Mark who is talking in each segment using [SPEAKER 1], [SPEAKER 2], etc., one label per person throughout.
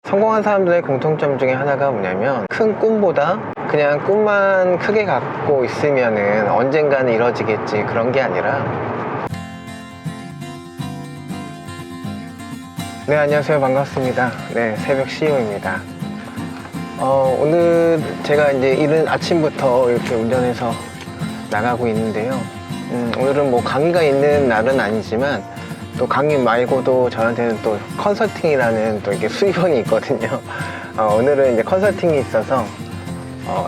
[SPEAKER 1] 성공한 사람들의 공통점 중에 하나가 뭐냐면 큰 꿈보다 그냥 꿈만 크게 갖고 있으면은 언젠가는 이뤄지겠지, 그런 게 아니라. 네, 안녕하세요. 반갑습니다. 네, 새벽 CEO입니다. 오늘 제가 이제 이른 아침부터 이렇게 운전해서 나가고 있는데요. 오늘은 뭐 강의가 있는 날은 아니지만 또 강의 말고도 저한테는 또 컨설팅이라는 또 이렇게 수입원이 있거든요. 오늘은 이제 컨설팅이 있어서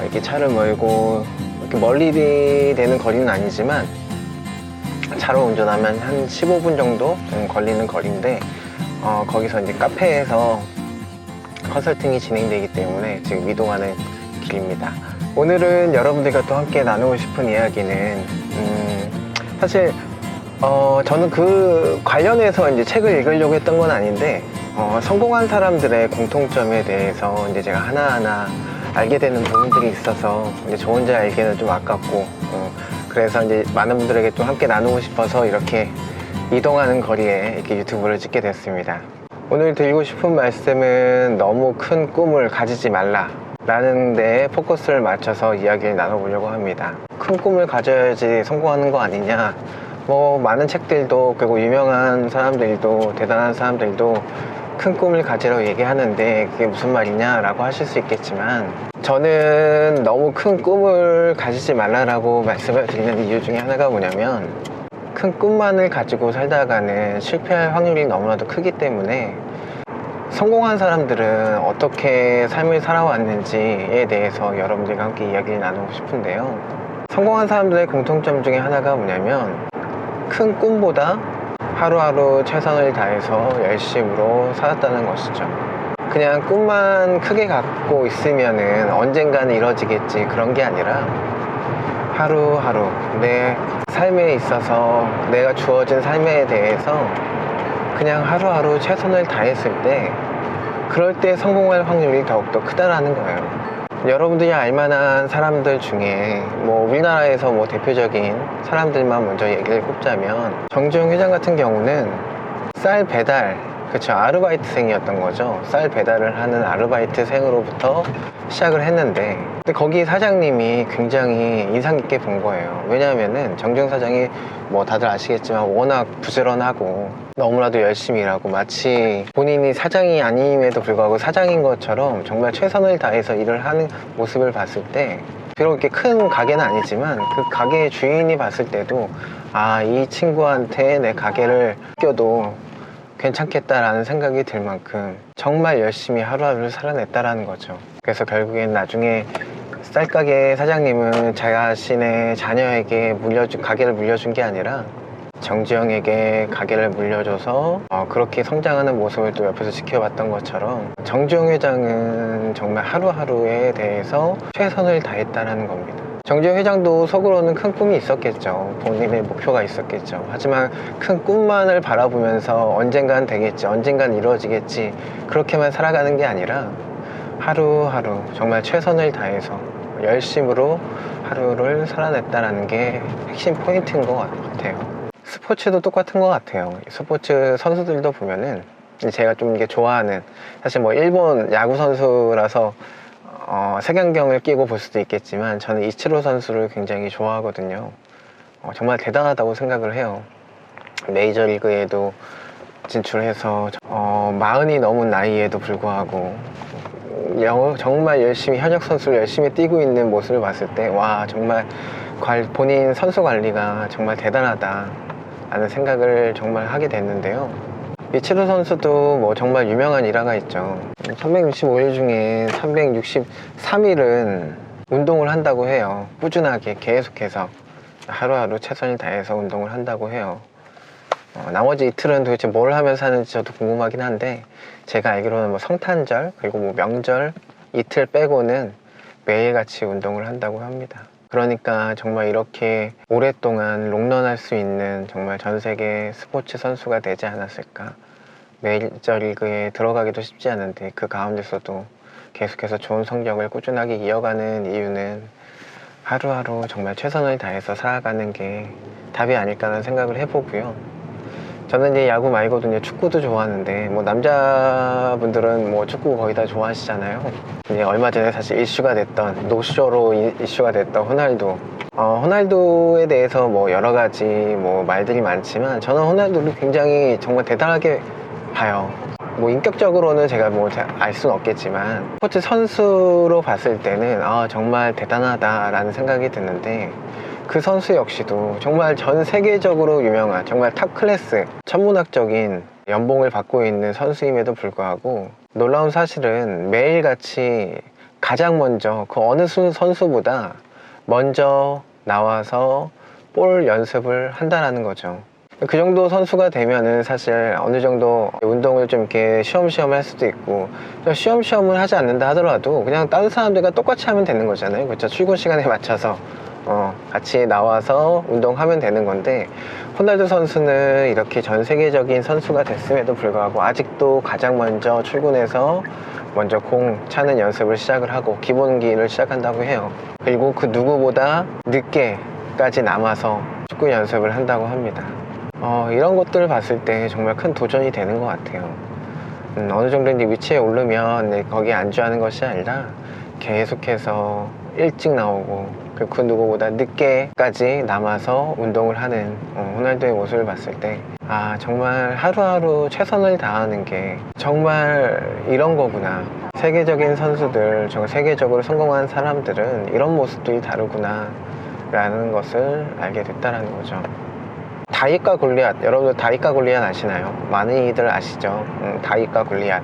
[SPEAKER 1] 이렇게 차를 몰고 이렇게 멀리 되는 거리는 아니지만 차로 운전하면 한 15분 정도 걸리는 거리인데 거기서 이제 카페에서 컨설팅이 진행되기 때문에 지금 이동하는 길입니다. 오늘은 여러분들과 또 함께 나누고 싶은 이야기는 사실 저는 그 관련해서 이제 책을 읽으려고 했던 건 아닌데 성공한 사람들의 공통점에 대해서 이제 제가 하나하나 알게 되는 부분들이 있어서 이제 저 혼자 알기는 좀 아깝고 그래서 이제 많은 분들에게 좀 함께 나누고 싶어서 이렇게 이동하는 거리에 이렇게 유튜브를 찍게 됐습니다. 오늘 드리고 싶은 말씀은 너무 큰 꿈을 가지지 말라 라는 데에 포커스를 맞춰서 이야기를 나눠보려고 합니다. 큰 꿈을 가져야지 성공하는 거 아니냐, 뭐 많은 책들도 그리고 유명한 사람들도 대단한 사람들도 큰 꿈을 가지라고 얘기하는데 그게 무슨 말이냐 라고 하실 수 있겠지만, 저는 너무 큰 꿈을 가지지 말라라고 말씀을 드리는 이유 중에 하나가 뭐냐면, 큰 꿈만을 가지고 살다가는 실패할 확률이 너무나도 크기 때문에 성공한 사람들은 어떻게 삶을 살아왔는지에 대해서 여러분들과 함께 이야기를 나누고 싶은데요. 성공한 사람들의 공통점 중에 하나가 뭐냐면 큰 꿈보다 하루하루 최선을 다해서 열심으로 살았다는 것이죠. 그냥 꿈만 크게 갖고 있으면은 언젠가는 이뤄지겠지, 그런 게 아니라 하루하루 내 삶에 있어서 내가 주어진 삶에 대해서 그냥 하루하루 최선을 다했을 때, 그럴 때 성공할 확률이 더욱더 크다라는 거예요. 여러분들이 알만한 사람들 중에 뭐 우리나라에서 뭐 대표적인 사람들만 먼저 얘기를 꼽자면, 정주영 회장 같은 경우는 쌀 배달, 그쵸, 아르바이트생이었던 거죠. 쌀 배달을 하는 아르바이트생으로부터 시작을 했는데, 근데 거기 사장님이 굉장히 인상 깊게 본 거예요. 왜냐하면은 정주영 사장이 뭐 다들 아시겠지만 워낙 부지런하고 너무나도 열심히 일하고, 마치 본인이 사장이 아님에도 불구하고 사장인 것처럼 정말 최선을 다해서 일을 하는 모습을 봤을 때, 비록 이렇게 큰 가게는 아니지만 그 가게의 주인이 봤을 때도 이 친구한테 내 가게를 껴도 괜찮겠다라는 생각이 들 만큼 정말 열심히 하루하루를 살아냈다라는 거죠. 그래서 결국엔 나중에 쌀가게 사장님은 자신의 자녀에게 가게를 물려준 게 아니라 정주영에게 가게를 물려줘서 그렇게 성장하는 모습을 또 옆에서 지켜봤던 것처럼, 정주영 회장은 정말 하루하루에 대해서 최선을 다했다는 겁니다. 정주영 회장도 속으로는 큰 꿈이 있었겠죠. 본인의 목표가 있었겠죠. 하지만 큰 꿈만을 바라보면서 언젠간 되겠지, 언젠간 이루어지겠지, 그렇게만 살아가는 게 아니라 하루하루 정말 최선을 다해서 열심으로 하루를 살아냈다는 게 핵심 포인트인 것 같아요. 스포츠도 똑같은 것 같아요. 스포츠 선수들도 보면은 제가 좀 이게 좋아하는, 사실 뭐 일본 야구 선수라서 색안경을 끼고 볼 수도 있겠지만 저는 이치로 선수를 굉장히 좋아하거든요. 정말 대단하다고 생각을 해요. 메이저리그에도 진출해서 40이 넘은 나이에도 불구하고 정말 열심히, 현역 선수를 열심히 뛰고 있는 모습을 봤을 때, 와, 정말 본인 선수 관리가 정말 대단하다 라는 생각을 정말 하게 됐는데요. 이치로 선수도 뭐 정말 유명한 일화가 있죠. 365일 중에 363일은 운동을 한다고 해요. 꾸준하게 계속해서 하루하루 최선을 다해서 운동을 한다고 해요. 나머지 이틀은 도대체 뭘 하면서 사는지 저도 궁금하긴 한데, 제가 알기로는 뭐 성탄절 그리고 뭐 명절 이틀 빼고는 매일같이 운동을 한다고 합니다. 그러니까 정말 이렇게 오랫동안 롱런할 수 있는 정말 전 세계 스포츠 선수가 되지 않았을까. 메이저리그에 들어가기도 쉽지 않은데 그 가운데서도 계속해서 좋은 성적을 꾸준하게 이어가는 이유는 하루하루 정말 최선을 다해서 살아가는 게 답이 아닐까 하는 생각을 해보고요. 저는 이제 야구 말고도 축구도 좋아하는데, 뭐 남자분들은 뭐 축구 거의 다 좋아하시잖아요. 이제 얼마 전에 사실 이슈가 됐던, 노쇼로 이슈가 됐던 호날두. 호날두에 대해서 뭐 여러 가지 뭐 말들이 많지만, 저는 호날두를 굉장히 정말 대단하게 봐요. 뭐 인격적으로는 제가 뭐 알 수는 없겠지만, 스포츠 선수로 봤을 때는 정말 대단하다라는 생각이 드는데, 그 선수 역시도 정말 전 세계적으로 유명한 정말 탑 클래스 천문학적인 연봉을 받고 있는 선수임에도 불구하고, 놀라운 사실은 매일같이 가장 먼저 그 어느 선수보다 먼저 나와서 볼 연습을 한다라는 거죠. 그 정도 선수가 되면은 사실 어느 정도 운동을 좀 이렇게 쉬엄쉬엄 할 수도 있고, 쉬엄쉬엄을 하지 않는다 하더라도 그냥 다른 사람들과 똑같이 하면 되는 거잖아요. 그렇죠? 출근 시간에 맞춰서 같이 나와서 운동하면 되는 건데, 호날두 선수는 이렇게 전 세계적인 선수가 됐음에도 불구하고 아직도 가장 먼저 출근해서 먼저 공 차는 연습을 시작을 하고 기본기를 시작한다고 해요. 그리고 그 누구보다 늦게까지 남아서 축구 연습을 한다고 합니다. 이런 것들을 봤을 때 정말 큰 도전이 되는 것 같아요. 어느 정도 이제 위치에 오르면 거기에 안주하는 것이 아니라 계속해서 일찍 나오고 그 누구보다 늦게까지 남아서 운동을 하는 호날두의 모습을 봤을 때, 정말 하루하루 최선을 다하는 게 정말 이런 거구나. 세계적인 선수들, 정말 세계적으로 성공한 사람들은 이런 모습들이 다르구나 라는 것을 알게 됐다라는 거죠. 다윗과 골리앗, 여러분들 다윗과 골리앗 아시나요? 많이들 아시죠? 다윗과 골리앗.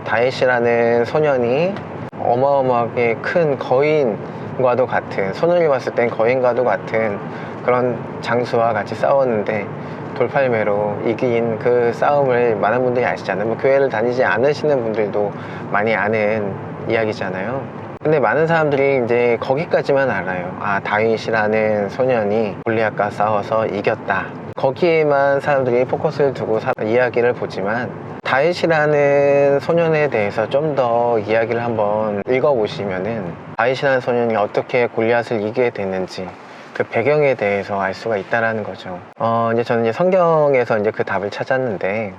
[SPEAKER 1] 다윗이라는 소년이 어마어마하게 큰 거인과도 같은, 소년이 봤을 땐 거인과도 같은 그런 장수와 같이 싸웠는데 돌팔매로 이긴 그 싸움을 많은 분들이 아시잖아요. 뭐 교회를 다니지 않으시는 분들도 많이 아는 이야기잖아요. 근데 많은 사람들이 이제 거기까지만 알아요. 다윗이라는 소년이 골리앗과 싸워서 이겼다. 거기에만 사람들이 포커스를 두고 이야기를 보지만, 다윗이라는 소년에 대해서 좀 더 이야기를 한번 읽어보시면은 다윗이라는 소년이 어떻게 골리앗을 이기게 됐는지 그 배경에 대해서 알 수가 있다라는 거죠. 이제 저는 이제 성경에서 이제 그 답을 찾았는데,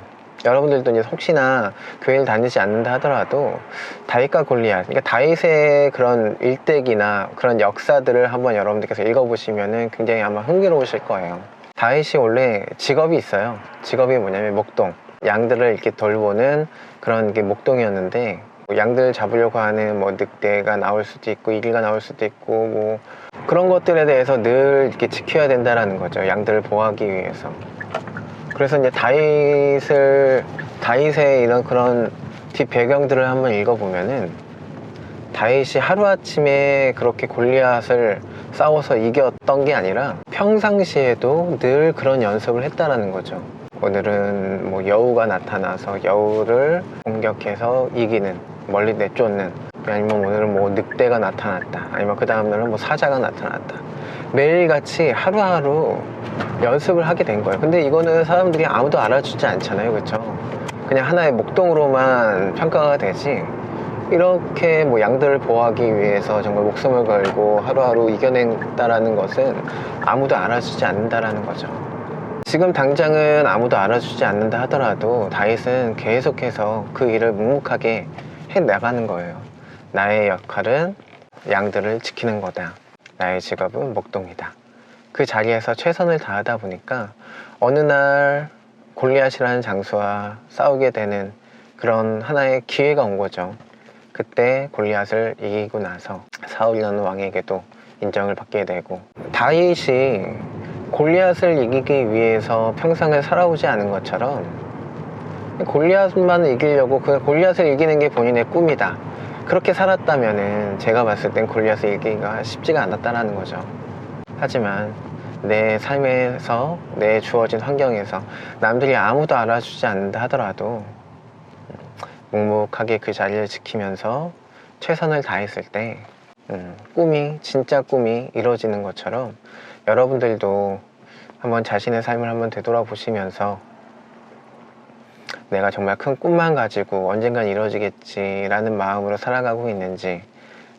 [SPEAKER 1] 여러분들도 이제 혹시나 교회를 다니지 않는다 하더라도 다윗과 골리앗, 그러니까 다윗의 그런 일대기나 그런 역사들을 한번 여러분들께서 읽어보시면은 굉장히 아마 흥미로우실 거예요. 다윗이 원래 직업이 있어요. 직업이 뭐냐면 목동, 양들을 이렇게 돌보는 그런 게 목동이었는데, 양들 잡으려고 하는 뭐 늑대가 나올 수도 있고 이리가 나올 수도 있고 뭐 그런 것들에 대해서 늘 이렇게 지켜야 된다라는 거죠. 양들을 보호하기 위해서. 그래서 이제 다윗의 이런 그런 뒷 배경들을 한번 읽어보면은, 다윗이 하루아침에 그렇게 골리앗을 싸워서 이겼던 게 아니라 평상시에도 늘 그런 연습을 했다라는 거죠. 오늘은 뭐 여우가 나타나서 여우를 공격해서 이기는, 멀리 내쫓는, 아니면 오늘은 뭐 늑대가 나타났다, 아니면 그 다음날은 뭐 사자가 나타났다. 매일같이 하루하루 연습을 하게 된 거예요. 근데 이거는 사람들이 아무도 알아주지 않잖아요. 그렇죠? 그냥 하나의 목동으로만 평가가 되지, 이렇게 뭐 양들을 보호하기 위해서 정말 목숨을 걸고 하루하루 이겨낸다라는 것은 아무도 알아주지 않는다라는 거죠. 지금 당장은 아무도 알아주지 않는다 하더라도 다윗은 계속해서 그 일을 묵묵하게 해나가는 거예요. 나의 역할은 양들을 지키는 거다. 나의 직업은 목동이다. 그 자리에서 최선을 다하다 보니까 어느 날 골리앗이라는 장수와 싸우게 되는 그런 하나의 기회가 온 거죠. 그때 골리앗을 이기고 나서 사울이라는 왕에게도 인정을 받게 되고, 다윗이 골리앗을 이기기 위해서 평생을 살아오지 않은 것처럼 골리앗만 이기려고, 그 골리앗을 이기는 게 본인의 꿈이다, 그렇게 살았다면은 제가 봤을 땐 골리앗을 이기기가 쉽지가 않았다는 거죠. 하지만 내 삶에서, 내 주어진 환경에서 남들이 아무도 알아주지 않는다 하더라도 묵묵하게 그 자리를 지키면서 최선을 다했을 때 꿈이, 진짜 꿈이 이루어지는 것처럼, 여러분들도 한번 자신의 삶을 한번 되돌아보시면서 내가 정말 큰 꿈만 가지고 언젠간 이루어지겠지라는 마음으로 살아가고 있는지,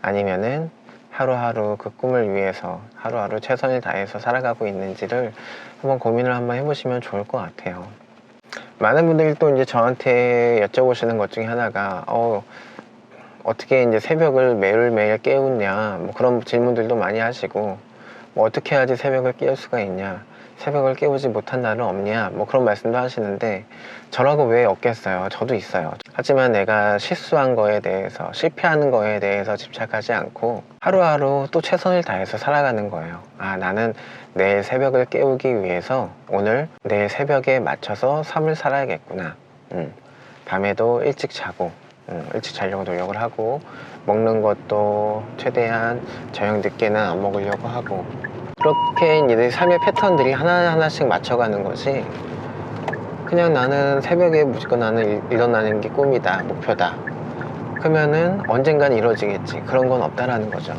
[SPEAKER 1] 아니면은 하루하루 그 꿈을 위해서 하루하루 최선을 다해서 살아가고 있는지를 한번 고민을 한번 해보시면 좋을 것 같아요. 많은 분들이 또 이제 저한테 여쭤보시는 것 중에 하나가 어떻게 이제 새벽을 매일매일 깨우냐, 뭐 그런 질문들도 많이 하시고, 뭐 어떻게 해야지 새벽을 깨울 수가 있냐, 새벽을 깨우지 못한 날은 없냐, 뭐 그런 말씀도 하시는데, 저라고 왜 없겠어요? 저도 있어요. 하지만 내가 실수한 거에 대해서, 실패하는 거에 대해서 집착하지 않고 하루하루 또 최선을 다해서 살아가는 거예요. 나는 내일 새벽을 깨우기 위해서 오늘 내일 새벽에 맞춰서 삶을 살아야겠구나. 밤에도 일찍 자고 일찍 자려고 노력을 하고, 먹는 것도 최대한 저녁 늦게는 안 먹으려고 하고, 그렇게 이제 삶의 패턴들이 하나하나씩 맞춰가는 거지, 그냥 나는 새벽에 무조건 나는 일어나는 게 꿈이다, 목표다, 그러면은 언젠간 이루어지겠지, 그런 건 없다라는 거죠.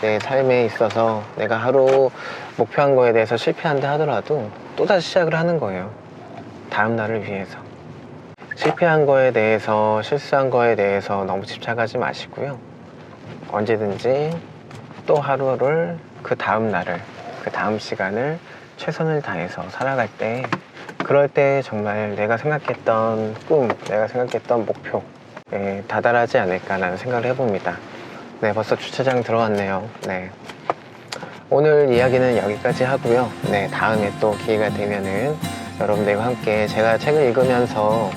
[SPEAKER 1] 내 삶에 있어서 내가 하루 목표한 거에 대해서 실패한다 하더라도 또다시 시작을 하는 거예요. 다음 날을 위해서. 실패한 거에 대해서, 실수한 거에 대해서 너무 집착하지 마시고요. 언제든지 또 하루를, 그 다음 날을, 그 다음 시간을 최선을 다해서 살아갈 때, 그럴 때 정말 내가 생각했던 꿈, 내가 생각했던 목표에 다다르지 않을까라는 생각을 해봅니다. 네, 벌써 주차장 들어왔네요. 네. 오늘 이야기는 여기까지 하고요. 네, 다음에 또 기회가 되면은 여러분들과 함께 제가 책을 읽으면서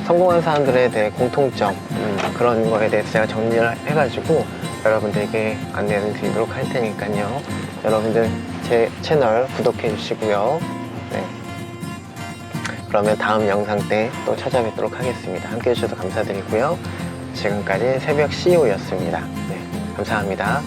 [SPEAKER 1] 성공한 사람들에 대해 공통점, 그런 거에 대해서 제가 정리를 해가지고 여러분들에게 안내를 드리도록 할 테니까요. 여러분들 제 채널 구독해 주시고요. 네. 그러면 다음 영상 때 또 찾아뵙도록 하겠습니다. 함께 해주셔서 감사드리고요. 지금까지 새벽 CEO였습니다. 네, 감사합니다.